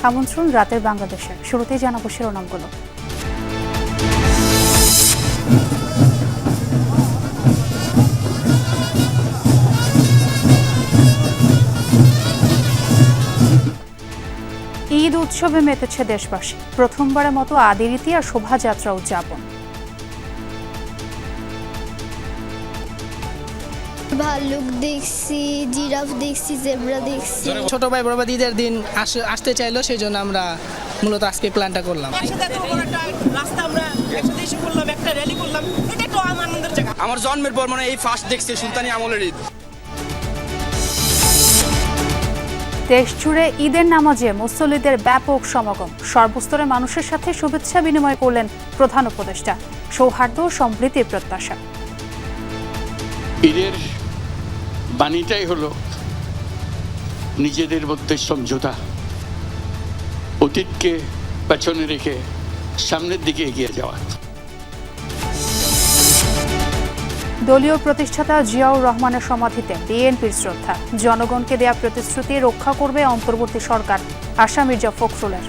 আমন্ত্রণ রাতের বাংলাদেশে। শুরুতেই জানাবো শিরোনামগুলো। ঈদ উৎসবে মেতেছে দেশবাসী। প্রথমবারের মতো আদিরীতি আর শোভাযাত্রা উদযাপন। ভাল্লুক দেখছি, জিরাফ দেখছি, জেব্রা দেখছি। ছোট ভাই বড় ভাই ঈদের দিন আসতে চাইলো, সেই জন্য আমরা মূলত আজকে প্ল্যানটা করলাম। আমার জন্মের পর মানে এই ফার্স্ট দেখছি সুলতানি আমলের ঈদ। দেশ জুড়ে ঈদের নামাজে মুসল্লিদের ব্যাপক সমাগম। সর্বস্তরের মানুষের সাথে শুভেচ্ছা বিনিময় করলেন প্রধান উপদেষ্টা। সৌহার্দ্য ও সম্প্রীতির প্রত্যাশা। ঈদের বাণীটাই হলো নিজেদের মধ্যে সমঝোতা, অতীতকে পেছনে রেখে সামনের দিকে এগিয়ে যাওয়া। দলীয় প্রতিষ্ঠাতা জিয়াউর রহমানের সমাধিতে বিএনপির শ্রদ্ধা। জনগণকে দেয়া প্রতিশ্রুতি রক্ষা করবে অন্তর্বর্তী সরকার, আশা মির্জা ফখরুলের।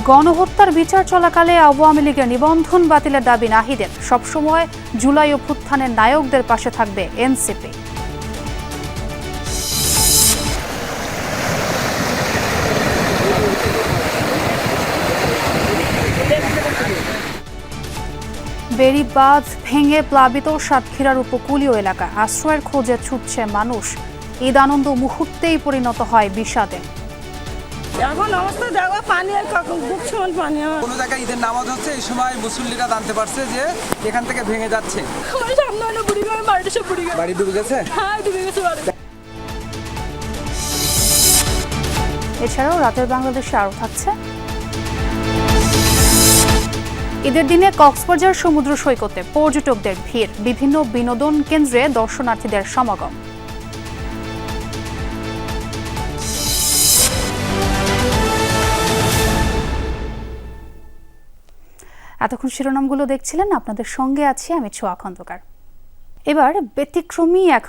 গণহত্যার বিচার চলাকালে আওয়ামী লীগের নিবন্ধন বাতিলের দাবি নাহিদের। সবসময় জুলাই অভ্যুত্থানের নায়কদের পাশে থাকবে এনসিপি। বেড়িবাঁধ ভেঙে প্লাবিত সাতক্ষীরার উপকূলীয় এলাকা। আশ্রয়ের খোঁজে ছুটছে মানুষ। ঈদ আনন্দ মুহূর্তেই পরিণত হয় বিষাদে। এখন অবস্থা দেখো, পানি আর বুক সমান পানি। কোনো জায়গায় ঈদের নামাজ হচ্ছে, এই সময় মুসল্লিরা জানতে পারছে যে এখান থেকে ভেঙে যাচ্ছে। বাড়ি ডুবে গেছে। এছাড়াও রাতের বাংলাদেশে আরও থাকছে। ঈদের দিনে কক্সবাজার সমুদ্র সৈকতে পর্যটকদের ভিড়। বিভিন্ন বিনোদন কেন্দ্রে দর্শনার্থীদের সমাগম। এতক্ষণ শিরোনামগুলো দেখছিলেন, আপনাদের সঙ্গে আছি আমি ছোয়া খন্দকার। এবার ব্যতিক্রমী এক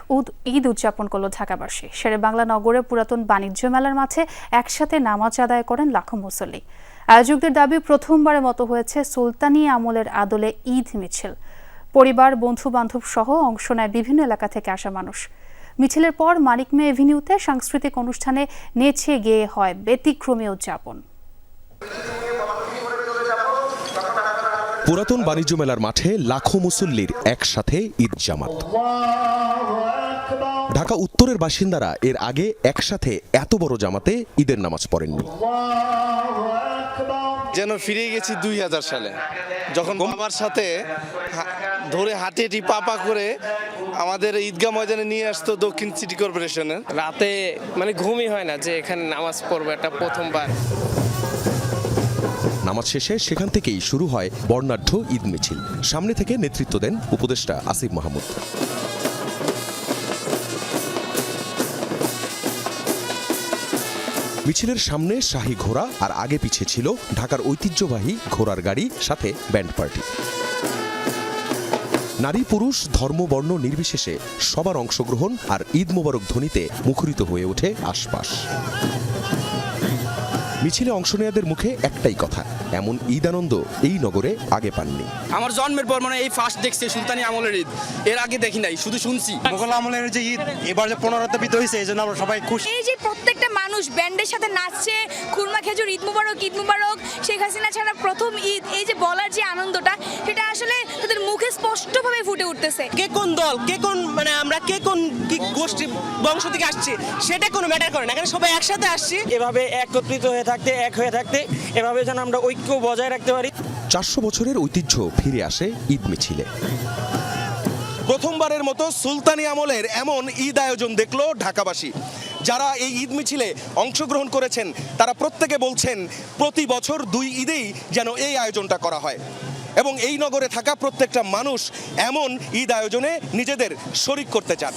ঈদ উদযাপন করল ঢাকাবাসী। শেরে বাংলা নগরে পুরাতন বাণিজ্য মেলার মাঠে একসাথে নামাজ আদায় করেন লাখো মুসল্লি। আয়োজকদের দাবি, প্রথমবারের মতো হয়েছে সুলতানি আমলের আদলে ঈদ মিছিল। পরিবার, বন্ধু বান্ধব সহ অংশ নেয় বিভিন্ন এলাকা থেকে আসা মানুষ। মিছিলের পর মানিক মে এভিনিউতে সাংস্কৃতিক অনুষ্ঠানে নেচে গেয়ে হয় ব্যতিক্রমী উদযাপন। পুরাতন বাণিজ্য মেলার মাঠে লাখো মুসল্লির একসাথে ঈদ জামাত। ঢাকা উত্তরের বাসিন্দারা এর আগে একসাথে এত বড় জামাতে ঈদের নামাজ পড়েননি। যেন ফিরে গেছি 2000 সালে, যখন বাবার সাথে ধরে হাঁটে পাপা করে আমাদের ঈদগাহ ময়দানে নিয়ে আসতো দক্ষিণ সিটি কর্পোরেশনের। রাতে মানে ঘুমই হয় না যে এখানে নামাজ পড়বো, একটা প্রথমবার। নামাজ শেষে সেখান থেকেই শুরু হয় বর্ণাঢ্য ঈদ মিছিল। সামনে থেকে নেতৃত্ব দেন উপদেষ্টা আসিফ মাহমুদ। মিছিলের সামনে শাহী ঘোড়া আর আগে পিছে ছিল ঢাকার ঐতিহ্যবাহী ঘোড়ার গাড়ি, সাথে ব্যান্ড পার্টি। নারী পুরুষ ধর্ম বর্ণ নির্বিশেষে সবার অংশগ্রহণ আর ঈদ মোবারক ধ্বনিতে মুখরিত হয়ে ওঠে আশপাশ। মিছিলে অংশ নেয়াদের মুখে একটাই কথা, এমন ঈদ আনন্দ এই নগরে আগে পাননি। আমার জন্মের পর মানে এই ফার্স্ট দেখছি সুলতানি আমলের ঈদ। এর আগে দেখি নাই, শুধু শুনছি। মোগল আমলের যে ঈদ এবার যে পুনরাবৃত্ত হয়েছে, এই জন্য আমরা সবাই খুশি। এই যে প্রত্যেকটা মানুষ ব্যান্ডের সাথে নাচছে, খুরমা খেজুর, ঈদ মুবারক, ঈদ মুবারক, শেখ হাসিনা ছাড়া প্রথম ঈদ, এই যে বলার যে আনন্দটা, সেটা আসলে তাদের মুখে স্পষ্টভাবে ফুটে উঠতেছে। কে কোন দল, কে কোন মানে আমরা কে কোন কি গোষ্ঠী বংশ থেকে আসছি সেটা কোনো ম্যাটার করে না, এখানে সবাই একসাথে আসছি। এভাবে একত্রিত হয়ে থাকতে, এক হয়ে থাকতে, এভাবে যেন আমরা ঐক্য বজায় রাখতে পারি। 400 বছরের ঐতিহ্য ফিরে আসে ঈদ মিছিলে। প্রথমবারের মতো সুলতানি আমলের এমন ঈদ আয়োজন দেখলো ঢাকাবাসী। যারা এই ঈদ মিছিলে অংশগ্রহণ করেছেন তারা প্রত্যেকে বলছেন প্রতি বছর 2 ঈদেই যেন এই আয়োজনটা করা হয়, এবং এই নগরে থাকা প্রত্যেকটা মানুষ এমন ঈদ আয়োজনে নিজেদের শরিক করতে চান।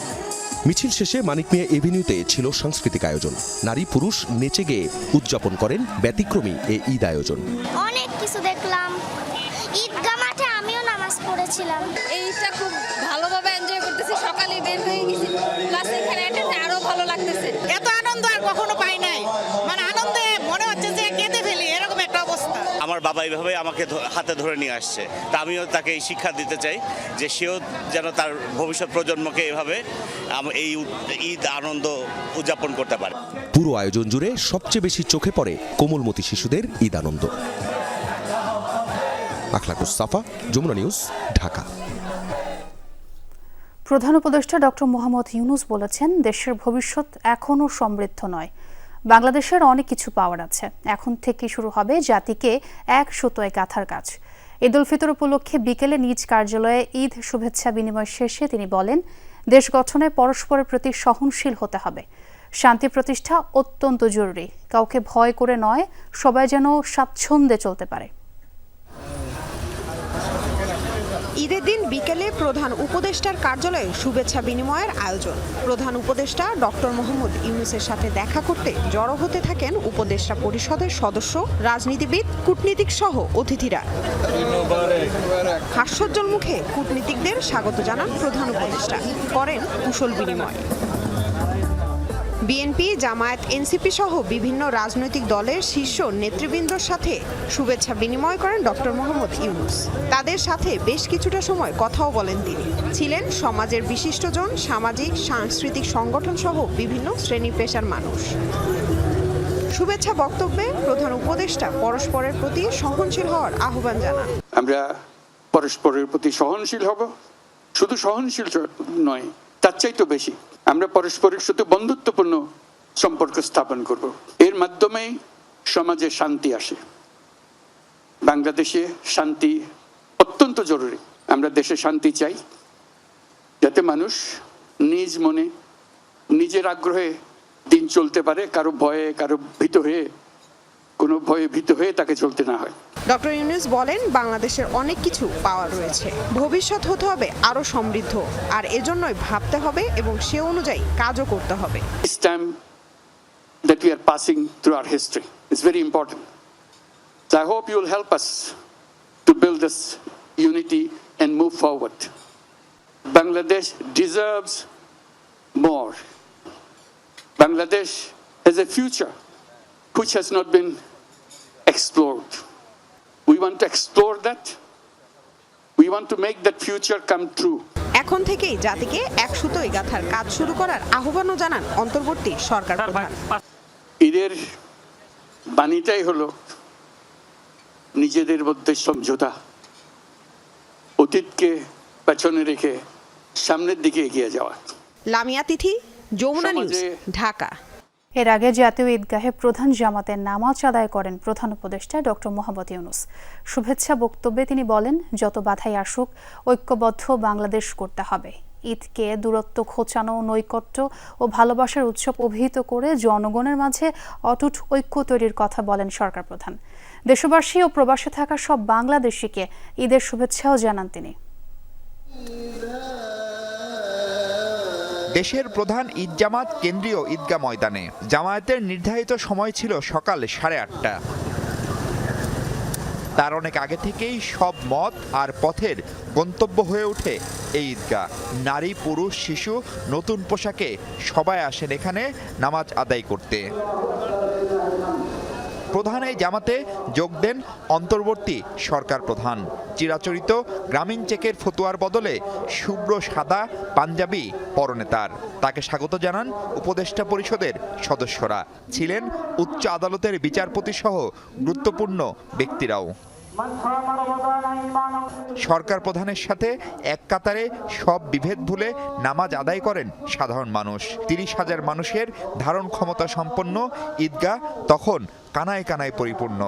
মিছিল শেষে মানিক মিয়া এভিনিউতে ছিল সাংস্কৃতিক আয়োজন। নারী পুরুষ নেচে গেয়ে উদযাপন করেন ব্যতিক্রমী এই ঈদ আয়োজন। অনেক কিছু দেখলাম, ঈদগাহ মাঠে আমিও নামাজ পড়েছিলাম। এইটা খুব ভালোভাবে এনজয় করতেছি। সকালে বের হয়ে গেছি, প্লাস এখানে আরো ভালো লাগতেছে। এত আনন্দ আমার বাবা এইভাবে আমাকে হাতে ধরে নিয়ে আসছে, তা আমিও তাকে এই শিক্ষা দিতে চাই যে সেও যেন তার ভবিষ্যৎ প্রজন্মকে এভাবে এই ঈদ আনন্দ উদযাপন করতে পারে। পুরো আয়োজন জুড়ে সবচেয়ে বেশি চোখে পড়ে কোমলমতি শিশুদের ঈদ আনন্দ। আখলাকুস সাফা, যমুনা নিউজ, ঢাকা। প্রধান উপদেষ্টা ডক্টর মোহাম্মদ ইউনূস বলেছেন, দেশের ভবিষ্যৎ এখনও সমৃদ্ধ নয়। বাংলাদেশের অনেক কিছু পাওয়ার আছে। এখন থেকে শুরু হবে জাতিকে এক সুতোয় গাঁথার কাজ। ঈদ উল ফিতর উপলক্ষে বিকেলে নিজ কার্যালয়ে ঈদ শুভেচ্ছা বিনিময় শেষে তিনি বলেন, দেশ গঠনে পরস্পরের প্রতি সহনশীল হতে হবে। শান্তি প্রতিষ্ঠা অত্যন্ত জরুরি। কাউকে ভয় করে নয়, সবাই যেন স্বাচ্ছন্দ্যে চলতে পারে। ঈদের দিন বিকেলে প্রধান উপদেষ্টার কার্যালয়ে শুভেচ্ছা বিনিময়ের আয়োজন। প্রধান উপদেষ্টা ডক্টর মোহাম্মদ ইউনূসের সাথে দেখা করতে জড়ো হতে থাকেন উপদেষ্টা পরিষদের সদস্য, রাজনীতিবিদ, কূটনীতিক সহ অতিথিরা। হাস্যোজ্জ্বল মুখে কূটনীতিকদের স্বাগত জানান প্রধান উপদেষ্টা, করেন কুশল বিনিময়। বিএনপি, জামায়াত, এনসিপি সহ বিভিন্ন রাজনৈতিক দলের শীর্ষ নেতৃবৃন্দর সাথে শুভেচ্ছা বিনিময় করেন ডক্টর মোহাম্মদ ইউনূস। তাদের সাথে বেশ কিছুটা সময় কথাও বলেন তিনি। ছিলেন সমাজের বিশিষ্টজন, সামাজিক সাংস্কৃতিক সংগঠন সহ বিভিন্ন শ্রেণী পেশার মানুষ। শুভেচ্ছা বক্তব্যে প্রধান উপদেষ্টা পরস্পরের প্রতি সহনশীল হওয়ার আহ্বান জানান। আমরা পরস্পরের প্রতি সহনশীল হব, শুধু সহনশীল নয়, তার চাইতে বেশি আমরা পরস্পরের সাথে বন্ধুত্বপূর্ণ সম্পর্ক স্থাপন করব। এর মাধ্যমেই সমাজে শান্তি আসে। বাংলাদেশে শান্তি অত্যন্ত জরুরি। আমরা দেশে শান্তি চাই, যাতে মানুষ নিজ মনে নিজের আগ্রহে দিন চলতে পারে, কারো ভয়ে কোনো ভয়ে ভীত হয়ে তাকে চলতে না হয়। ডক্টর ইউনূস বলেন, বাংলাদেশের অনেক কিছু পাওয়ার রয়েছে। ভবিষ্যৎ হতে হবে আরো সমৃদ্ধ, আর এজন্যই ভাবতে হবে এবং সে অনুযায়ী কাজও করতে হবে। This time that we are passing through our history is very important. So I hope you will help us to build this unity and move forward. Bangladesh deserves more. Bangladesh has a future which has not been explored. We want to explore that. We want to make that future come true. এখন থেকেই জাতিকে এক সুতোয় গাঁথার কাজ শুরু করার আহ্বানও জানান অন্তর্বর্তী সরকার প্রধান। ঈদের বাণীটাই হলো নিজেদের মধ্যে সমঝোতা, অতীতকে পেছনে রেখে সামনের দিকে এগিয়ে যাওয়া। লামিয়া তিথি, যমুনা নিউজ, ঢাকা। এর আগে জাতীয় ঈদগাহে প্রধান জামাতের নামাজ আদায় করেন প্রধান উপদেষ্টা ডক্টর মোহাম্মদ ইউনূস। শুভেচ্ছা বক্তব্যে তিনি বলেন, যত বাধাই আসুক, ঐক্যবদ্ধ বাংলাদেশ করতে হবে। ঈদকে দূরত্ব ঘোচানো, নৈকট্য ও ভালোবাসার উৎসব অভিহিত করে জনগণের মাঝে অটুট ঐক্য তৈরির কথা বলেন সরকার প্রধান। দেশবাসী ও প্রবাসে থাকা সব বাংলাদেশিকে ঈদের শুভেচ্ছাও জানান তিনি। দেশের প্রধান ঈদ জামাত কেন্দ্রীয় ঈদগাহ ময়দানে। জামায়াতের নির্ধারিত সময় ছিল সকাল 8:30। তার অনেক আগে থেকেই সব মত আর পথের গন্তব্য হয়ে ওঠে এই ঈদগাহ। নারী, পুরুষ, শিশু, নতুন পোশাকে সবাই আসেন এখানে নামাজ আদায় করতে। প্রধান এই জামাতে যোগ দেন অন্তর্বর্তী সরকার প্রধান। চিরাচরিত গ্রামীণ চেকের ফতুয়ার বদলে শুভ্র সাদা পাঞ্জাবি পরনে তাকে স্বাগত জানান উপদেষ্টা পরিষদের সদস্যরা। ছিলেন উচ্চ আদালতের বিচারপতি সহ গুরুত্বপূর্ণ ব্যক্তিরাও। সরকার প্রধানের সাথে এক কাতারে সব বিভেদ ভুলে নামাজ আদায় করেন সাধারণ মানুষ। 30,000 মানুষের ধারণ ক্ষমতা সম্পন্ন ঈদগাহ তখন কানায় কানায় পরিপূর্ণ।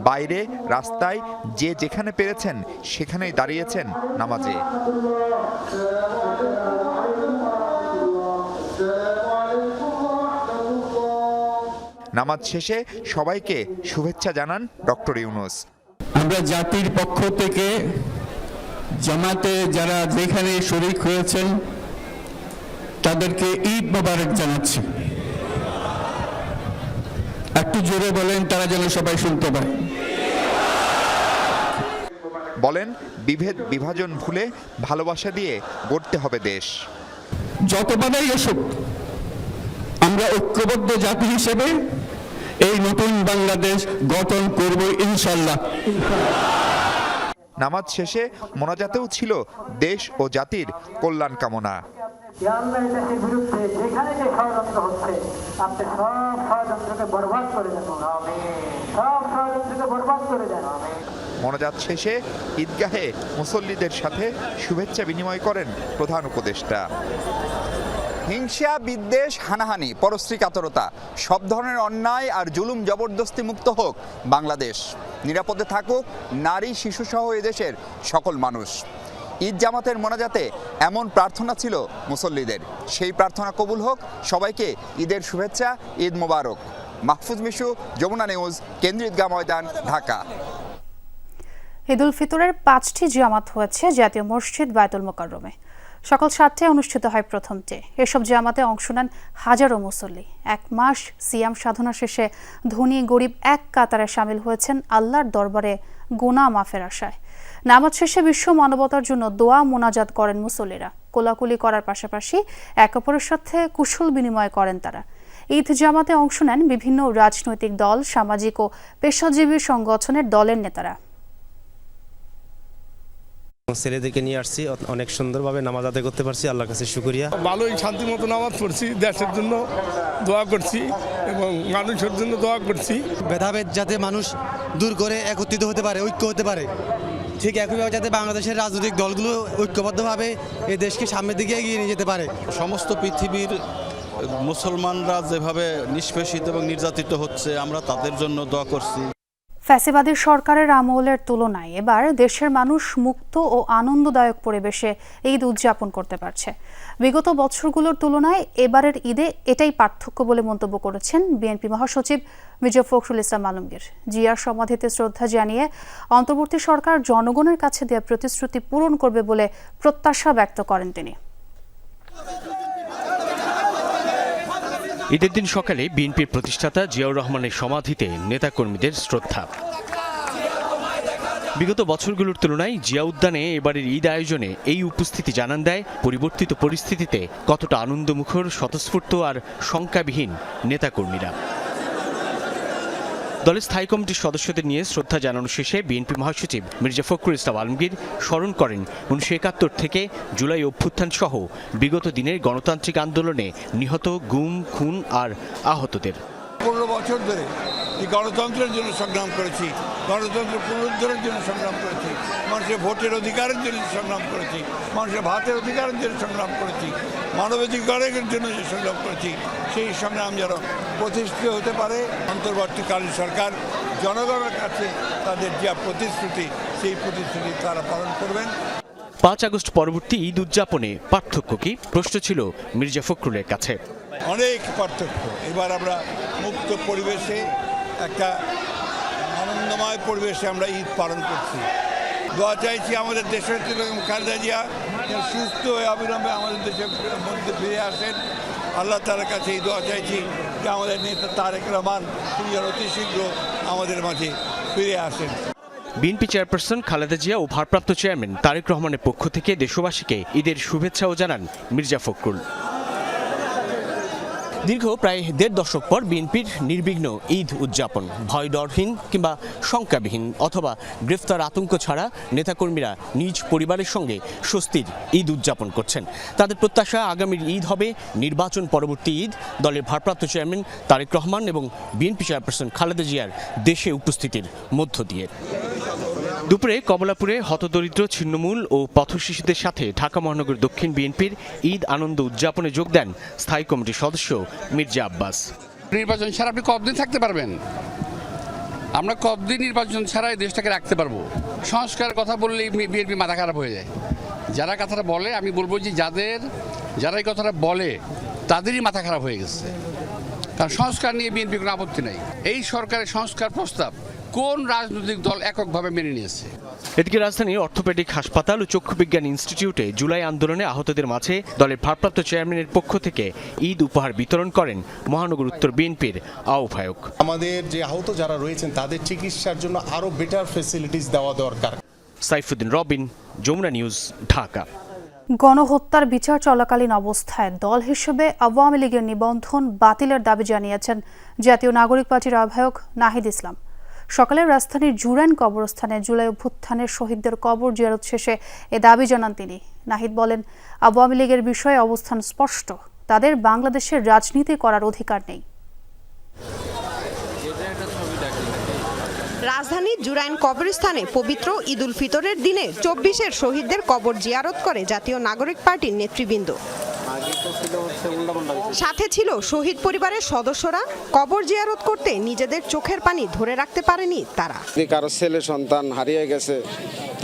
বাইরে রাস্তায় যে যেখানে পেরেছেন সেখানেই দাঁড়িয়েছেন নামাজে। নামাজ শেষে সবাইকে শুভেচ্ছা জানান ডক্টর ইউনূস। আমরা জাতির পক্ষ থেকে জামাতে যারা যেখানে শরীক হয়েছেন তাদেরকে ঈদ মোবারক জানাচ্ছি। একটু জোরে বলেন, তারা যেন সবাই শুনতে পায়। বলেন, বিভেদ বিভাজন ভুলে ভালোবাসা দিয়ে গড়তে হবে দেশ। যত বাধাই আসুক, আমরা ঐক্যবদ্ধ জাতি হিসেবে এই নতুন বাংলাদেশ গঠন করব ইনশাল্লাহ। নামাজ শেষে মোনাজাতেও ছিল দেশ ও জাতির কল্যাণ কামনা। মোনাজাত শেষে ঈদগাহে মুসল্লিদের সাথে শুভেচ্ছা বিনিময় করেন প্রধান উপদেষ্টা। হিংসা, বিদ্বেষ, হানাহানি, পরশ্রীকাতরতা সব ধরনের অন্যায় আর জুলুম জবরদস্তি মুক্ত হোক বাংলাদেশ। নিরাপদে থাকুক নারী, শিশুসহ এদেশের সকল মানুষ। ঈদ জামাতের মোনাজাতে এমন প্রার্থনা ছিল মুসল্লিদের। সেই প্রার্থনা কবুল হোক। সবাইকে ঈদের শুভেচ্ছা, ঈদ মোবারক। মাহফুজ মিশু, যমুনা নিউজ, কেন্দ্রীয় ঈদগাহ ময়দান, ঢাকা। ঈদুল ফিতরের 5টি জামাত হয়েছে জাতীয় মসজিদ বায়তুল মোকাররমে। সকাল 7টায় অনুষ্ঠিত হয় প্রথমটি। এসব জামাতে অংশ নেন হাজারো মুসল্লি। 1 মাস সিয়াম সাধনা শেষে ধনী গরিব এক কাতারে সামিল হয়েছেন আল্লাহর দরবারে গুনাহ মাফের আশায়। নামাজ শেষে বিশ্ব মানবতার জন্য দোয়া মোনাজাত করেন মুসল্লিরা। কোলাকুলি করার পাশাপাশি এক অপরের সাথে কুশল বিনিময় করেন তারা। ঈদ জামাতে অংশ নেন বিভিন্ন রাজনৈতিক দল, সামাজিক ও পেশাজীবী সংগঠনের দলের নেতারা। ছেলেদেরকে নিয়ে আসছি, অনেক সুন্দরভাবে নামাজ আদায় করতে পারছি, আল্লাহর কাছে শুকরিয়া। ভালোই শান্তি মতো নামাজ পড়ছি, দেশের জন্য দোয়া করছি এবং মানুষের জন্য দোয়া করছি। ভেদাভেদ যাতে মানুষ দূর করে একত্রিত হতে পারে, ঐক্য হতে পারে, ঠিক একইভাবে যাতে বাংলাদেশের রাজনৈতিক দলগুলো ঐক্যবদ্ধভাবে এই দেশকে সামনের দিকে এগিয়ে নিয়ে যেতে পারে। সমস্ত পৃথিবীর মুসলমানরা যেভাবে নিষ্পেষিত এবং নির্যাতিত হচ্ছে, আমরা তাদের জন্য দোয়া করছি। ফ্যাসিবাদী সরকারের আমলের তুলনায় এবার দেশের মানুষ মুক্ত ও আনন্দদায়ক পরিবেশে ঈদ উদযাপন করতে পারছে। বিগত বছরগুলোর তুলনায় এবারের ঈদে এটাই পার্থক্য বলে মন্তব্য করেছেন বিএনপি মহাসচিব মির্জা ফখরুল ইসলাম আলমগীর। জিয়ার সমাধিতে শ্রদ্ধা জানিয়ে অন্তর্বর্তী সরকার জনগণের কাছে দেওয়া প্রতিশ্রুতি পূরণ করবে বলে প্রত্যাশা ব্যক্ত করেন তিনি। ঈদের দিন সকালে বিএনপির প্রতিষ্ঠাতা জিয়াউর রহমানের সমাধিতে নেতাকর্মীদের শ্রদ্ধা। বিগত বছরগুলোর তুলনায় জিয়া উদ্যানে এবারের ঈদ আয়োজনে এই উপস্থিতি জানান দেয় পরিবর্তিত পরিস্থিতিতে কতটা আনন্দমুখর, স্বতঃস্ফূর্ত আর শঙ্কাবিহীন নেতাকর্মীরা। দলের স্থায়ী কমিটির সদস্যদের নিয়ে শ্রদ্ধা জানানো শেষে বিএনপি মহাসচিব মির্জা ফখরুল ইসলাম আলমগীর স্মরণ করেন 1971 থেকে জুলাই অভ্যুত্থান সহ বিগত দিনের গণতান্ত্রিক আন্দোলনে নিহত, গুম, খুন আর আহতদের। 15 বছর ধরে এই গণতন্ত্রের জন্য সংগ্রাম করেছি, গণতন্ত্র পুনরুদ্ধারের জন্য সংগ্রাম করেছি, মানুষের ভোটের অধিকারের জন্য সংগ্রাম করেছি, মানুষের ভাতের অধিকারের জন্য সংগ্রাম করেছি, মানবাধিকারের জন্য যে সংগ্রাম করেছি, সেই সংগ্রাম যেন প্রতিষ্ঠিত হতে পারে। অন্তর্বর্তীকালীন সরকার জনগণের কাছে তাদের যে প্রতিশ্রুতি, সেই প্রতিশ্রুতি তারা পালন করবেন। 5 আগস্ট পরবর্তী ঈদ উদযাপনে পার্থক্য কি, প্রশ্ন ছিল মির্জা ফখরুলের কাছে। অনেক পার্থক্য। এবার আমরা মুক্ত পরিবেশে, একটা আনন্দময় পরিবেশে আমরা ঈদ পালন করছি। দোয়া চাইছি আমাদের দেশের খালেদা জিয়া সুস্থ হয়ে অবিলম্বে আমাদের দেশের মধ্যে ফিরে আসেন। আল্লাহ তাআলার কাছে এই দোয়া চাইছি যে আমাদের নেতা তারেক রহমান তিনি অতি শীঘ্র আমাদের মাঝে ফিরে আসেন। বিএনপি চেয়ারপারসন খালেদা জিয়া ও ভারপ্রাপ্ত চেয়ারম্যান তারেক রহমানের পক্ষ থেকে দেশবাসীকে ঈদের শুভেচ্ছাও জানান মির্জা ফখরুল। দীর্ঘ প্রায় 1.5 দশক পর বিএনপির নির্বিঘ্ন ঈদ উদযাপন, ভয় ডরহীন কিংবা শঙ্কাবিহীন অথবা গ্রেফতার আতঙ্ক ছাড়া নেতাকর্মীরা নিজ পরিবারের সঙ্গে স্বস্তির ঈদ উদযাপন করছেন। তাদের প্রত্যাশা আগামীর ঈদ হবে নির্বাচন পরবর্তী ঈদ। দলের ভারপ্রাপ্ত চেয়ারম্যান তারেক রহমান এবং বিএনপি চেয়ারপারসন খালেদা জিয়ার দেশে উপস্থিতির মধ্য দিয়ে। দুপুরে কমলাপুরে হতদরিদ্র, ছিন্নমূল ও পথশিশুদের সাথে ঢাকা মহানগর দক্ষিণ বিএনপির ঈদ আনন্দ উদযাপনে যোগ দেন স্থায়ী কমিটির সদস্য মির্জা আব্বাস। নির্বাচন ছাড়া আপনি কতদিন থাকতে পারবেন? আমরা কতদিন নির্বাচন ছাড়া এই দেশটাকে রাখতে পারবো? সংস্কারের কথা বললেই বিএনপি মাথা খারাপ হয়ে যায়। যারা কথাটা বলে, আমি বলবো যে যারা এই কথাটা বলে তাদেরই মাথা খারাপ হয়ে গেছে। কারণ সংস্কার নিয়ে বিএনপি কোনো আপত্তি নাই। এই সরকারের সংস্কার প্রস্তাব কোন রাজনৈতিক দল এককভাবে মেনে নিয়েছে? এদিকে রাজধানীর অর্থোপেডিক হাসপাতাল ও চক্ষু বিজ্ঞান ইনস্টিটিউটে জুলাই আন্দোলনে আহতদের মাঝে দলের ভারপ্রাপ্ত চেয়ারম্যানের পক্ষ থেকে ঈদ উপহার বিতরণ করেন মহানগর উত্তর বিএনপির আহ্বায়ক। আমাদের যে আহত যারা রয়েছেন তাদের চিকিৎসার জন্য আরো বেটার ফ্যাসিলিটিস দেওয়া দরকার। সাইফুদ্দিন রবিন, যমুনা নিউজ, ঢাকা। গণহত্যার বিচার চলাকালীন অবস্থায় দল হিসেবে আওয়ামী লীগের নিবন্ধন বাতিলের দাবি জানিয়েছেন জাতীয় নাগরিক পার্টির আহ্বায়ক নাহিদ ইসলাম। সকালে রাজধানীর জুরাইন কবরস্থানে জুলাই অভ্যুত্থানের শহীদদের কবর জিয়ারত শেষে এ দাবি জানান তিনি। নাহিদ বলেন, আওয়ামী লীগের বিষয়ে অবস্থান স্পষ্ট, তাদের বাংলাদেশের রাজনীতি করার অধিকার নেই। রাজধানীর জুরাইন কবরস্থানে পবিত্র ঈদ উল ফিতরের দিনে 24-এর শহীদদের কবর জিয়ারত করে জাতীয় নাগরিক পার্টির নেতৃবৃন্দ। সাথে ছিল শহীদ পরিবারের সদস্যরা। কবর জিয়ারত করতে নিজেদের চোখের পানি ধরে রাখতে পারেনি তারা। কারো ছেলে সন্তান হারিয়ে গেছে,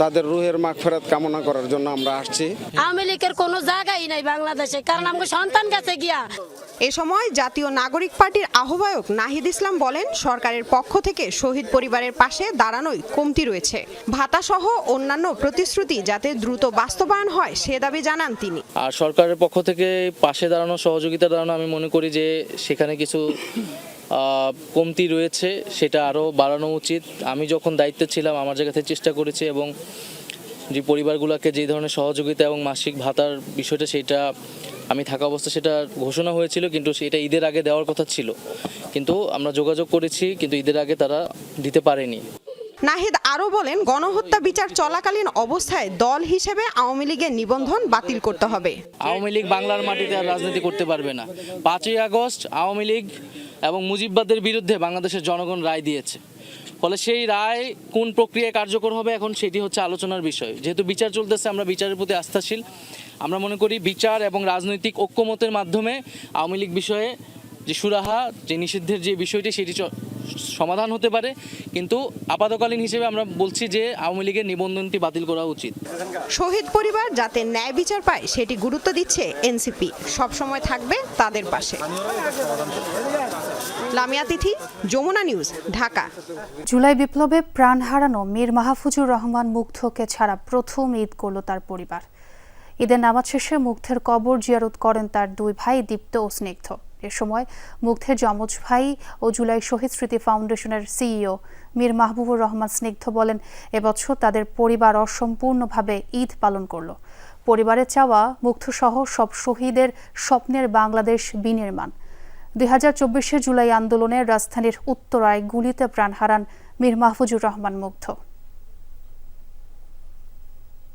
তাদের রুহের মাগফিরাত কামনা করার জন্য আমরা আসছি। আওয়ামী লীগের কোনো জায়গাই নাই বাংলাদেশে, কারণ আমাদের সন্তান গেছে গিয়া। এ সময় জাতীয় নাগরিক পার্টির আহ্বায়ক নাহিদ ইসলাম বলেন, সরকারের পক্ষ থেকে শহীদ পরিবারের পাশে দাঁড়ানোই কমতি রয়েছে। ভাতাসহ অন্যান্য প্রতিশ্রুতি যাতে দ্রুত বাস্তবায়ন হয় সে দাবি জানান তিনি। আর সরকারের পক্ষ থেকে পাশে দাঁড়ানো, সহযোগিতা দাঁড়ানো, আমি মনে করি যে সেখানে কিছু কমতি রয়েছে, সেটা আরও বাড়ানো উচিত। আমি যখন দায়িত্বে ছিলাম আমার জায়গা থেকে চেষ্টা করেছি এবং যে পরিবারগুলোকে যে ধরনের সহযোগিতা এবং মাসিক ভাতার বিষয়টা, সেটা আমি থাকা অবস্থা সেটা ঘোষণা হয়েছিল, কিন্তু সেটা ঈদের আগে দেওয়ার কথা ছিল, কিন্তু আমরা যোগাযোগ করেছি, কিন্তু ঈদের আগে তারা দিতে পারেনি। নাহিদ আরও বলেন, গণহত্যা বিচার চলাকালীন অবস্থায় দল হিসেবে আওয়ামী লীগের নিবন্ধন বাতিল করতে হবে। আওয়ামী লীগ বাংলার মাটিতে আর রাজনীতি করতে পারবে না। 5ই আগস্ট আওয়ামী লীগ এবং মুজিববাদের বিরুদ্ধে বাংলাদেশের জনগণ রায় দিয়েছে, ফলে সেই রায় কোন প্রক্রিয়ায় কার্যকর হবে এখন সেটি হচ্ছে আলোচনার বিষয়। যেহেতু বিচার চলতেছে, আমরা বিচারের প্রতি আস্থাশীল। আমরা মনে করি বিচার এবং রাজনৈতিক ঐক্যমতের মাধ্যমে আওয়ামী লীগ বিষয়ে যে সুরাহা, যে নিষিদ্ধের যে বিষয়টি, সেটি সমাধান হতে পারে, কিন্তু আপাতকালীন হিসেবে আমরা বলছি যে আওয়ামী লীগের নিবন্ধনটি বাতিল করা উচিত। শহীদ পরিবার যাতে ন্যায় বিচার পায় সেটি গুরুত্ব দিচ্ছে এনসিপি, সবসময় থাকবে তাদের পাশে। লামিয়া তিথি, যমুনা নিউজ, ঢাকা। জুলাই বিপ্লবে প্রাণ হারানো মীর মাহফুজুর রহমান মুগ্ধকে ছাড়া প্রথম ঈদ করল তার পরিবার। ঈদের নামাজ শেষে মুগ্ধের কবর জিয়ারত করেন তার দুই ভাই দীপ্ত ও স্নিগ্ধ। এ সময় মুগ্ধের যমজ ভাই ও জুলাই শহীদ স্মৃতি ফাউন্ডেশনের সিইও মীর মাহবুবুর রহমান স্নিগ্ধ বলেন, এবছর তাদের পরিবার অসম্পূর্ণভাবে ঈদ পালন করল। পরিবারের চাওয়া মুগ্ধসহ সব শহীদের স্বপ্নের বাংলাদেশ বিনির্মাণ। 2024 জুলাই আন্দোলনে রাজধানীর উত্তরায় গুলিতে প্রাণ হারান মীর মাহফুজুর রহমান মুগ্ধ।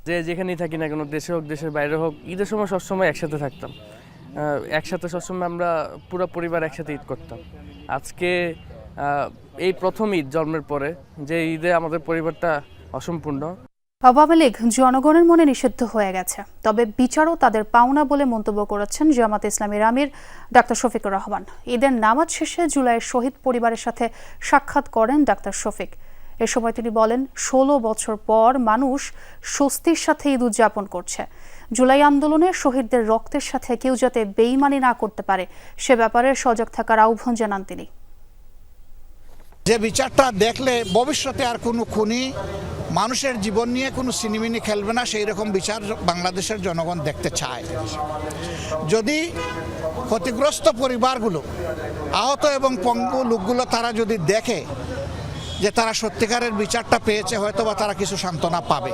যে যেখানেই থাকি না কেন, দেশে হোক দেশের বাইরে হোক, ঈদের সময় সবসময় একসাথে থাকতাম, একসাথে সবসময় আমরা পুরো পরিবার একসাথে ঈদ করতাম। আজকে এই প্রথম ঈদ জন্মের পরে, যে ঈদে আমাদের পরিবারটা অসম্পূর্ণ। আওয়ামী লীগ জনগণের মনে নিষিদ্ধ হয়ে গেছে, তবে বিচারও তাদের পাওনা বলে মন্তব্য করেছেন জামাত ইসলামীর আমির ডাক্তার শফিকুর রহমান। ঈদের নামাজ শেষে জুলাইয়ের শহীদ পরিবারের সাথে সাক্ষাৎ করেন ডাক্তার শফিক। এ সময় তিনি বলেন, 16 বছর পর মানুষ স্বস্তির সাথে ঈদ উদযাপন করছে। জুলাই আন্দোলনে শহীদদের রক্তের সাথে কেউ যাতে বেইমানি না করতে পারে সে ব্যাপারে সজাগ থাকার আহ্বান জানান তিনি। যে বিচারটা দেখলে ভবিষ্যতে আর কোনো খুনি মানুষের জীবন নিয়ে কোনো সিনেমিনি খেলবে না, সেই রকম বিচার বাংলাদেশের জনগণ দেখতে চায়। যদি ক্ষতিগ্রস্ত পরিবারগুলো, আহত এবং পঙ্গু লোকগুলো তারা যদি দেখে যে তারা সত্যিকারের বিচারটা পেয়েছে, হয়তো বা তারা কিছু সান্ত্বনা পাবে।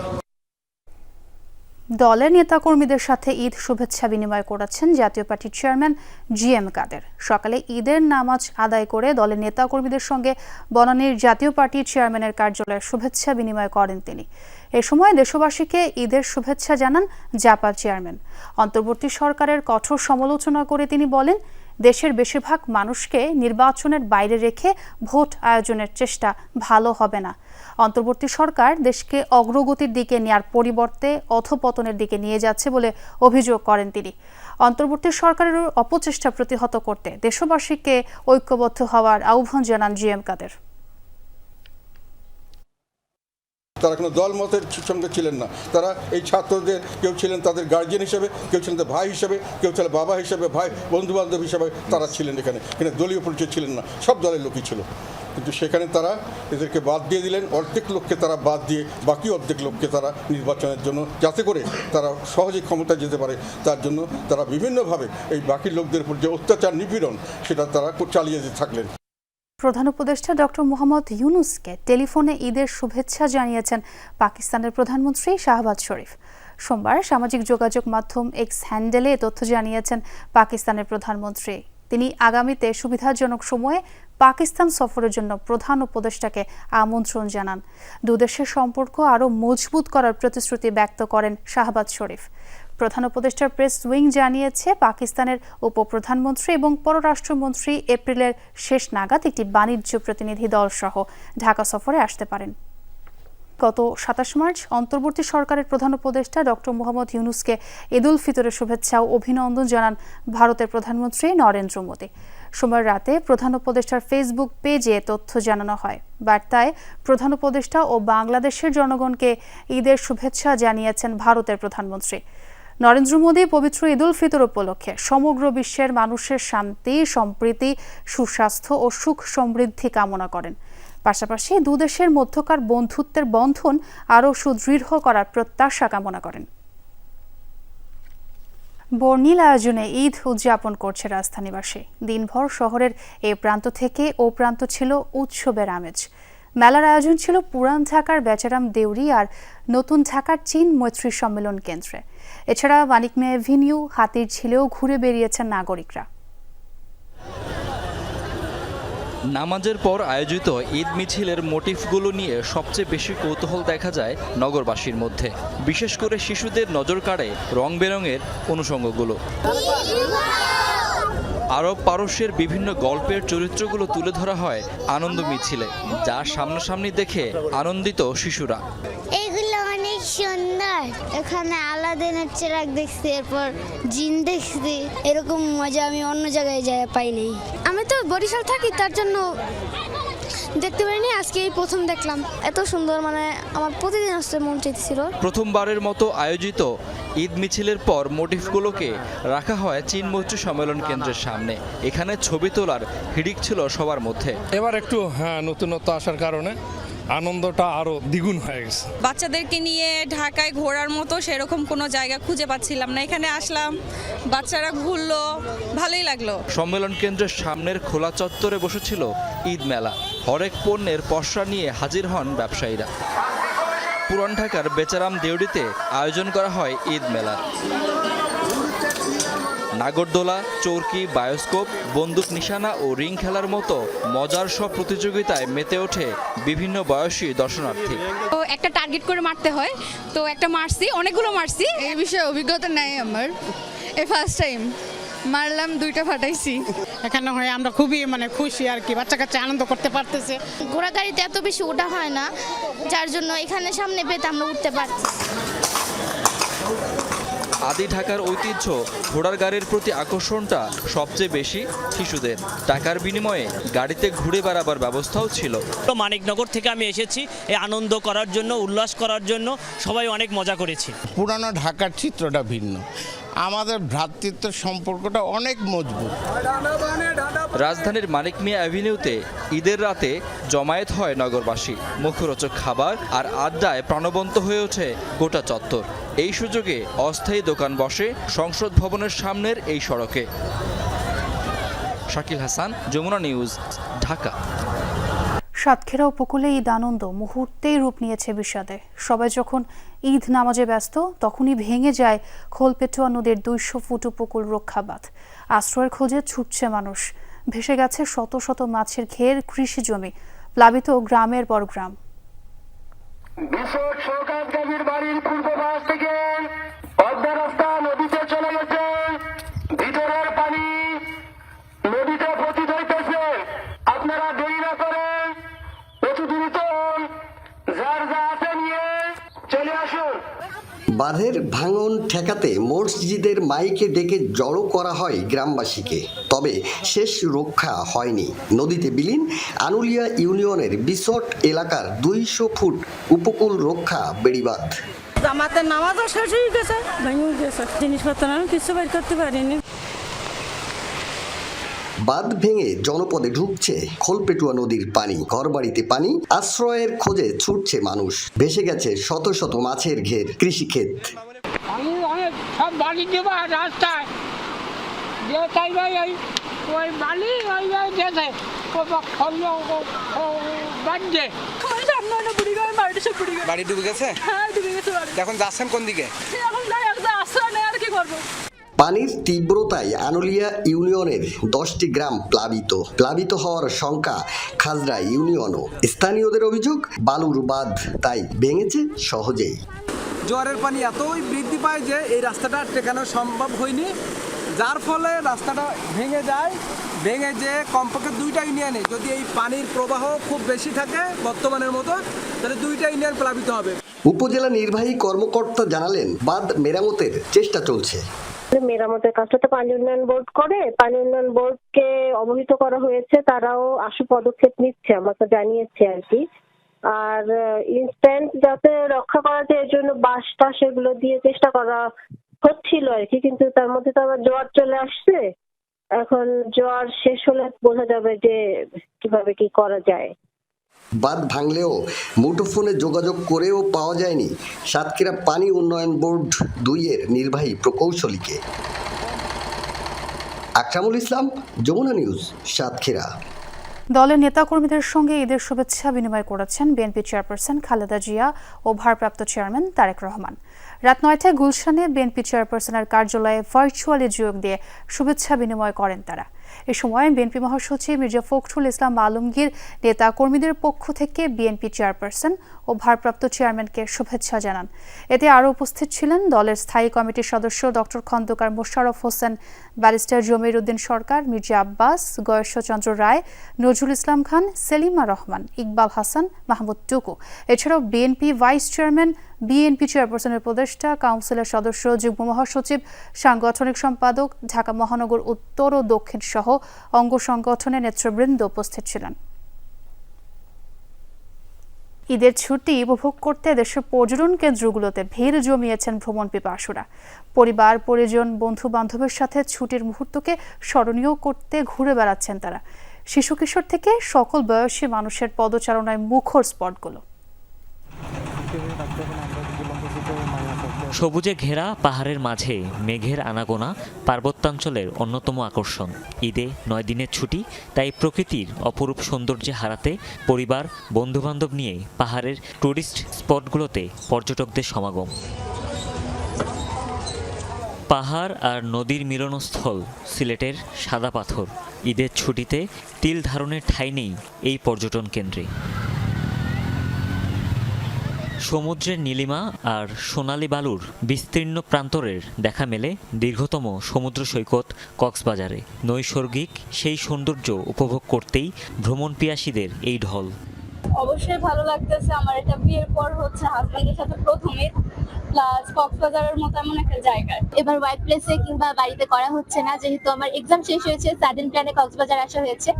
দলের নেতাকর্মীদের সাথে ঈদ শুভেচ্ছা বিনিময় করেছেন জাতীয় পার্টির চেয়ারম্যান জিএম কাদের। সকালে ঈদের নামাজ আদায় করে দলের নেতাকর্মীদের সঙ্গে বনানীর জাতীয় পার্টির চেয়ারম্যানের কার্যালয়ে শুভেচ্ছা বিনিময় করেন তিনি। এ সময় দেশবাসীকে ঈদের শুভেচ্ছা জানান জাপা চেয়ারম্যান। অন্তর্বর্তী সরকারের কঠোর সমালোচনা করে তিনি বলেন, দেশের বেশিরভাগ মানুষকে নির্বাচনের বাইরে রেখে ভোট আয়োজনের চেষ্টা ভালো হবে না। অন্তর্বর্তী সরকার দেশকে অগ্রগতির দিকে নেয়ার পরিবর্তে অধঃপতনের দিকে নিয়ে যাচ্ছে বলে অভিযোগ করেন তিনি। অন্তর্বর্তী সরকারের অপচেষ্টা প্রতিহত করতে দেশবাসীকে ঐক্যবদ্ধ হওয়ার আহ্বান জানান জিএম কাদের। তারা কোনো দল মতের সঙ্গে ছিলেন না, তারা এই ছাত্রদের কেউ ছিলেন তাদের গার্জিয়ান হিসেবে, কেউ ছিলেন তাদের ভাই হিসেবে, কেউ ছিলেন বাবা হিসেবে, ভাই বন্ধুবান্ধব হিসেবে তারা ছিলেন। এখানে দলীয় পরিচয় ছিলেন না, সব দলের লোকই ছিল, কিন্তু সেখানে তারা এদেরকে বাদ দিয়ে দিলেন। অর্ধেক লোককে তারা বাদ দিয়ে বাকি অর্ধেক লোককে তারা নির্বাচনের জন্য, যাতে করে তারা সহজে ক্ষমতায় যেতে পারে, তার জন্য তারা বিভিন্নভাবে এই বাকি লোকদের উপর যে অত্যাচার নিপীড়ন সেটা তারা চালিয়ে যেতে থাকলেন। প্রধান উপদেষ্টা ডক্টর মোহাম্মদ ইউনূসকে টেলিফোনে ঈদের শুভেচ্ছা জানিয়েছেন পাকিস্তানের প্রধানমন্ত্রী শাহবাজ শরীফ। সোমবার সামাজিক যোগাযোগ মাধ্যম এক্স হ্যান্ডেলে এ তথ্য জানিয়েছেন পাকিস্তানের প্রধানমন্ত্রী। তিনি আগামীতে সুবিধাজনক সময়ে পাকিস্তান সফরের জন্য প্রধান উপদেষ্টাকে আমন্ত্রণ জানান। দুদেশের সম্পর্ক আরও মজবুত করার প্রতিশ্রুতি ব্যক্ত করেন শাহবাজ শরীফ। প্রধান উপদেষ্টার প্রেস উইং জানিয়েছে, পাকিস্তানের উপপ্রধানমন্ত্রী এবং পররাষ্ট্রমন্ত্রী এপ্রিলের শেষ নাগাদ একটি বাণিজ্য প্রতিনিধি দল সহ ঢাকা সফরে আসতে পারেন। গত 27 মার্চ অন্তর্বর্তী সরকারের প্রধান উপদেষ্টা ডক্টর মোহাম্মদ ইউনূসকে ঈদ উল ফিতরের শুভেচ্ছা ও অভিনন্দন জানান ভারতের প্রধানমন্ত্রী নরেন্দ্র মোদী। সোমবার রাতে প্রধান উপদেষ্টার ফেসবুক পেজে তথ্য জানানো হয়। বার্তায় প্রধান উপদেষ্টা ও বাংলাদেশের জনগণকে ঈদের শুভেচ্ছা জানিয়েছেন ভারতের প্রধানমন্ত্রী। নরেন্দ্র মোদী পবিত্র ঈদ উল ফিতর উপলক্ষে সমগ্র বিশ্বের মানুষের শান্তি, সম্প্রীতি, সুস্বাস্থ্য ও সুখ সমৃদ্ধি কামনা করেন। পাশাপাশি দুদেশের মধ্যকার বন্ধুত্বের বন্ধন আরও সুদৃঢ় করার প্রত্যাশা কামনা করেন। বর্ণিল আয়োজনে ঈদ উদযাপন করছে রাজধানীবাসী। দিনভর শহরের এ প্রান্ত থেকে ও প্রান্ত ছিল উৎসবের আমেজ। মেলার আয়োজন ছিল পুরান ঢাকার বেচারাম দেউরি আর নতুন ঢাকার চীন মৈত্রী সম্মেলন কেন্দ্রে। এছাড়া মানিক মিয়া এভিনিউ, হাতির ঝিলেও ঘুরে বেরিয়েছেন নাগরিকরা। নামাজের পর আয়োজিত ঈদ মিছিলের মোটিফগুলো নিয়ে সবচেয়ে বেশি কৌতূহল দেখা যায় নগরবাসীর মধ্যে। বিশেষ করে শিশুদের নজর কাড়ে রং বেরঙের অনুষঙ্গগুলো। আরব পারস্যের বিভিন্ন গল্পের চরিত্রগুলো তুলে ধরা হয় আনন্দ মিছিলে, যা সামনাসামনি দেখে আনন্দিত শিশুরা। এগুলো অনেক সুন্দর। এখানে আলাদিনের চেরাগ দেখছি, এরপর জিন দেখছি। এরকম মজা আমি অন্য জায়গায় পাইনি। আমি তো বরিশাল থাকি, তার জন্য দেখতে পারিনি, আজকে এই প্রথম দেখলাম। এত সুন্দর, মানে আমার প্রতিদিন আসতে মন চাইছিল। প্রথমবারের মতো আয়োজিত ঈদ মিছিলের পর মোটিফগুলোকে রাখা হয় চীন মৈত্রী সম্মেলন কেন্দ্রের সামনে। এখানে ছবি তোলার হিড়িক ছিল সবার মধ্যে। এবার একটু নতুনত্ব আসার কারণে আনন্দটা আরো দ্বিগুণ হয়ে গেছে। বাচ্চাদেরকে নিয়ে ঢাকায় ঘোরার মতো সেরকম কোনো জায়গা খুঁজে পাচ্ছিলাম না। এখানে আসলাম, বাচ্চারা ঘুরলো, ভালোই লাগলো। সম্মেলন কেন্দ্রের সামনের খোলা চত্বরে বসেছিল ঈদ মেলা। হরেক পণ্যের পসরা নিয়ে হাজির হন ব্যবসায়ীরা। পুরান ঢাকার বেচারাম দেউড়িতে আয়োজন করা হয় ঈদ মেলা। নাগরদোলা, চৌরকি, বায়োস্কোপ, বন্দুক নিশানা ও রিং খেলার মতো মজার সব প্রতিযোগিতায় মেতে ওঠে বিভিন্ন বয়সী দর্শনার্থী। তো একটা টার্গেট করে মারতে হয়, তো একটা মারছি, অনেকগুলো মারছি। এই বিষয়ে অভিজ্ঞতা নাই আমার, এই ফার্স্ট টাইম মারলাম, 2টা ফাটাইছি। এখানে হয়ে আমরা খুবই খুশি আর কি, বাচ্চা কাচ্চা আনন্দ করতে পারতেছে। ঘোড়া গাড়িতে এত বেশি ওঠা হয় না, যার জন্য এখানে সামনে পেতে আমরা উঠতে পারছি। আদি ঢাকার ঐতিহ্য ঘোড়ার গাড়ির প্রতি আকর্ষণটা সবচেয়ে বেশি শিশুদের। টাকার বিনিময়ে গাড়িতে ঘুরে বেড়াবার ব্যবস্থাও ছিল। মানিকনগর থেকে আমি এসেছি এই আনন্দ করার জন্য, উল্লাস করার জন্য। সবাই অনেক মজা করেছি। পুরানো ঢাকার চিত্রটা ভিন্ন, আমাদের ভ্রাতৃত্বের সম্পর্কটা অনেক মজবুত। রাজধানীর মানিক মিয়া অ্যাভিনিউতে ঈদের রাতে জমায়েত হয় নগরবাসী। মুখরোচক খাবার আর আড্ডায় প্রাণবন্ত হয়ে ওঠে গোটা চত্বর। এই সুযোগে অস্থায়ী দোকান বসে সংসদ ভবনের সামনের এই সড়কে। শাকিল হাসান, যমুনা নিউজ, ঢাকা। সাতক্ষীরা উপকূলে ঈদ আনন্দ মুহূর্তেই রূপ নিয়েছে বিষাদে। সবাই যখন ঈদ নামাজে ব্যস্ত, তখনই ভেঙে যায় খোলপেটুয়া নদীর 200 ফুট উপকূল রক্ষা বাঁধ। আশ্রয়ের খোঁজে ছুটছে মানুষ। ভেসে গেছে শত শত মাছের ঘের, কৃষি জমি, প্লাবিত গ্রামের পর গ্রাম। বাড়ির পূর্ব পাশ থেকে পদ্মা রাস্তা নদীতে চলে গেছে। ভিতরের পানি নদীতে পতিত হইতেছে। আপনারা দেরি না করে অতি দ্রুত যার যা আছে নিয়ে চলে আসুন। বাঁধের ভাঙন ঠেকাতে মসজিদের মাইকে ডেকে জড়ো করা হয় গ্রামবাসীকে। তবে শেষ রক্ষা হয়নি। নদীতে বিলীন আনুলিয়া ইউনিয়নের বিসট এলাকার 200 ফুট উপকূল রক্ষা বেড়িবাঁধ। জামাতের নামাজও শেষ হয়ে গেছে, ভেঙে গেছে, জিনিসপত্র আমি কিছু বের করতে পারিনি। বাঁধ ভেঙে জনপদে ঢুকছে খোলপেটুয়া নদীর পানি। ঘরবাড়িতে পানি, আশ্রয়ের খোঁজে ছুটছে মানুষ। ভেসে গেছে শত শত মাছের ঘের, কৃষিক্ষেত। সব বাড়ি দেবা রাস্তায় ওই বালি ওই গেছে বাড়ছে। বাড়িটা সব ডুবে গেছে। বাড়ি ডুবে গেছে? হ্যাঁ ডুবে গেছে বাড়ি। এখন যাচ্ছেন কোন দিকে? এখন নাই, একদম আশ্রয় নেই, আর কি করবো। পানির তীব্রতায় আনুলিয়া ইউনিয়নের 10টি গ্রাম প্লাবিত হওয়ার শঙ্কা খাজরা ইউনিয়নও। স্থানীয়দের অভিযোগ বালুর বাঁধ তাই ভেঙেছে সহজেই। জোয়ারের পানি এতই বৃদ্ধি পায় যে এই রাস্তাটা টেকানো সম্ভব হয়নি, যার ফলে রাস্তাটা ভেঙে যে কমপক্ষে 2টা ইউনিয়নে যদি এই পানির প্রবাহ খুব বেশি থাকে বর্তমানের মতো, তাহলে 2টা ইউনিয়ন প্লাবিত হবে। উপজেলা নির্বাহী কর্মকর্তা জানালেন বাঁধ মেরামতের চেষ্টা চলছে। মেরামতের কাজটা তো পানি উন্নয়ন বোর্ড করে, পানি উন্নয়ন বোর্ডকে অবহিত করা হয়েছে, তারাও আশু পদক্ষেপ নিচ্ছে, আমাকে জানিয়েছে আর কি। আর ইনস্ট্যান্ট যাতে রক্ষা করা যায় এর জন্য বাঁশটা সেগুলো দিয়ে চেষ্টা করা হচ্ছিল আর কি, কিন্তু তার মধ্যে তো আবার জোয়ার চলে আসছে। এখন জোয়ার শেষ হলে বোঝা যাবে যে কিভাবে কি করা যায়। বাঁধ ভাঙলেও মুঠোফোনে যোগাযোগ করেও পাওয়া যায়নি সাতক্ষীরা পানি উন্নয়ন বোর্ড 2-এর নির্বাহী প্রকৌশলীকে। আকরামুল ইসলাম, যমুনা নিউজ, সাতক্ষীরা। দলের নেতাকর্মীদের সঙ্গে ঈদের শুভেচ্ছা বিনিময় করেছেন বিএনপি চেয়ারপারসন খালেদা জিয়া ও ভারপ্রাপ্ত চেয়ারম্যান তারেক রহমান। রাত 9টায় গুলশানে বিএনপি চেয়ারপারসনের কার্যালয়ে ভার্চুয়ালি যোগ দিয়ে শুভেচ্ছা বিনিময় করেন তারা। এ সময় বিএনপি মহাসচিব মির্জা ফখরুল ইসলাম আলমগীর নেতা কর্মীদের পক্ষ থেকে বিএনপি চেয়ারপারসন ও ভারপ্রাপ্ত চেয়ারম্যানকে শুভেচ্ছা জানান। এতে আরও উপস্থিত ছিলেন দলের স্থায়ী কমিটির সদস্য ডক্টর খন্দকার মোশাররফ হোসেন, ব্যারিস্টার জমির উদ্দিন সরকার, মির্জা আব্বাস, গয়েশ্বরচন্দ্র রায়, নজরুল ইসলাম খান, সেলিমা রহমান, ইকবাল হাসান, মাহমুদ টুকু। এছাড়াও বিএনপি ভাইস চেয়ারম্যান, বিএনপি চেয়ারপারসনের উপদেষ্টা, কাউন্সিলের সদস্য, যুগ্ম মহাসচিব, সাংগঠনিক সম্পাদক, ঢাকা মহানগর উত্তর ও দক্ষিণ সহ অঙ্গ সংগঠনের নেতৃবৃন্দ উপস্থিত ছিলেন। ঈদের ছুটি উপভোগ করতে দেশের পর্যটন কেন্দ্রগুলোতে ভিড় জমিয়েছেন ভ্রমণ পিপাসুরা। পরিবার, পরিজন, বন্ধু বান্ধবের সাথে ছুটির মুহূর্তকে স্মরণীয় করতে ঘুরে বেড়াচ্ছেন তারা। শিশু কিশোর থেকে সকল বয়সী মানুষের পদচারণায় মুখর স্পটগুলো। সবুজে ঘেরা পাহাড়ের মাঝে মেঘের আনাগোনা পার্বত্যাঞ্চলের অন্যতম আকর্ষণ। ঈদে 9 দিনের ছুটি, তাই প্রকৃতির অপরূপ সৌন্দর্যে হারাতে পরিবার, বন্ধুবান্ধব নিয়ে পাহাড়ের টুরিস্ট স্পটগুলোতে পর্যটকদের সমাগম। পাহাড় আর নদীর মিলনস্থল সিলেটের সাদা পাথর। ঈদের ছুটিতে তিল ধারণের ঠাঁই নেই এই পর্যটন কেন্দ্রে। সমুদ্রের নীলিমা আর সোনালী বালুর বিস্তীর্ণ প্রান্তরের দেখা মেলে দীর্ঘতম সমুদ্র সৈকত কক্সবাজারে। নৈসর্গিক সেই সৌন্দর্য উপভোগ করতেই ভ্রমণ পিয়াসীদের এই ঢল। অবশ্যই ভালো লাগতেছে, আমার এটা বিয়ের পর হচ্ছে হাজবেন্ডের সাথে প্রথমে, প্লাস কক্সবাজারের মতো এমন একটা জায়গায় এবার ওয়ার্ক প্লেসে কিংবা বাড়িতে করা হচ্ছে না, যেহেতু আমার এক্সাম শেষ হয়েছে, সাডেন প্ল্যানে কক্সবাজার আসা হয়েছে।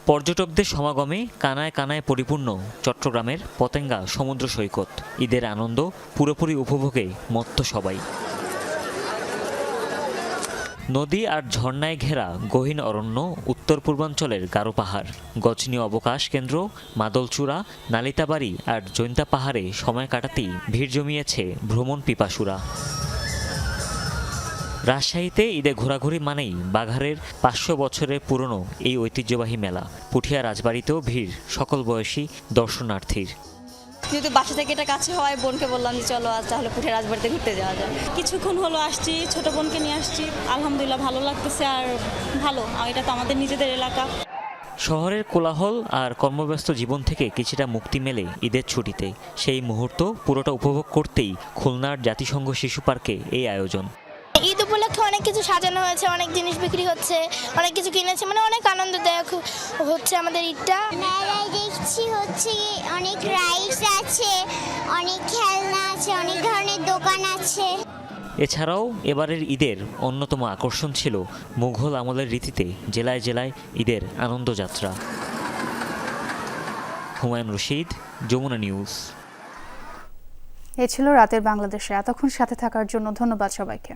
পর্যটকদের সমাগমে কানায় কানায় পরিপূর্ণ চট্টগ্রামের পতেঙ্গা সমুদ্র সৈকত। ঈদের আনন্দ পুরোপুরি উপভোগে মত্ত সবাই। নদী আর ঝর্ণায় ঘেরা গহীন অরণ্য, উত্তর পূর্বাঞ্চলের গারো পাহাড়, গজনী অবকাশ কেন্দ্র, মাদলচূড়া, নালিতাবাড়ি আর জৈন্তা পাহাড়ে সময় কাটাতেই ভিড় জমিয়েছে ভ্রমণ পিপাসুরা। রাজশাহীতে ঈদে ঘোরাঘুরি মানেই বাঘারের 500 বছরের পুরনো এই ঐতিহ্যবাহী মেলা। পুঠিয়া রাজবাড়িতেও ভিড় সকল বয়সী দর্শনার্থীর। যেহেতু বাসা থেকে এটা কাছে হয়, বোনকে বললাম যে চলো আজ তাহলে পুঠিয়া রাজবাড়িতে ঘুরতে যাওয়া যায়। কিছুক্ষণ হলো আসছি, ছোট বোনকে নিয়ে আসছি, আলহামদুলিল্লাহ ভালো লাগতেছে। আর ভালো, এটা তো আমাদের নিজেদের এলাকা। শহরের কোলাহল আর কর্মব্যস্ত জীবন থেকে কিছুটা মুক্তি মেলে ঈদের ছুটিতে। সেই মুহূর্ত পুরোটা উপভোগ করতেই খুলনার জাতিসংঘ শিশু পার্কে এই আয়োজন। ঈদ উপলক্ষে অনেক কিছু সাজানো হয়েছে, অনেক জিনিস বিক্রি হচ্ছে, অনেক কিছু কিনেছি, মানে অনেক আনন্দদায়ক হচ্ছে আমাদের ঈদটা। মেলায় দেখছি হচ্ছে অনেক রাইডস আছে, অনেক খেলনা আছে, অনেক ধরনের দোকান আছে। এছাড়াও এবারের ঈদের অন্যতম আকর্ষণ ছিল মুঘল আমলের রীতিতে জেলায় জেলায় ঈদের আনন্দযাত্রা। হুমায়ুন রশিদ, যমুনা নিউজ। এ ছিল রাতের বাংলাদেশে। এতক্ষণ সাথে থাকার জন্য ধন্যবাদ সবাইকে।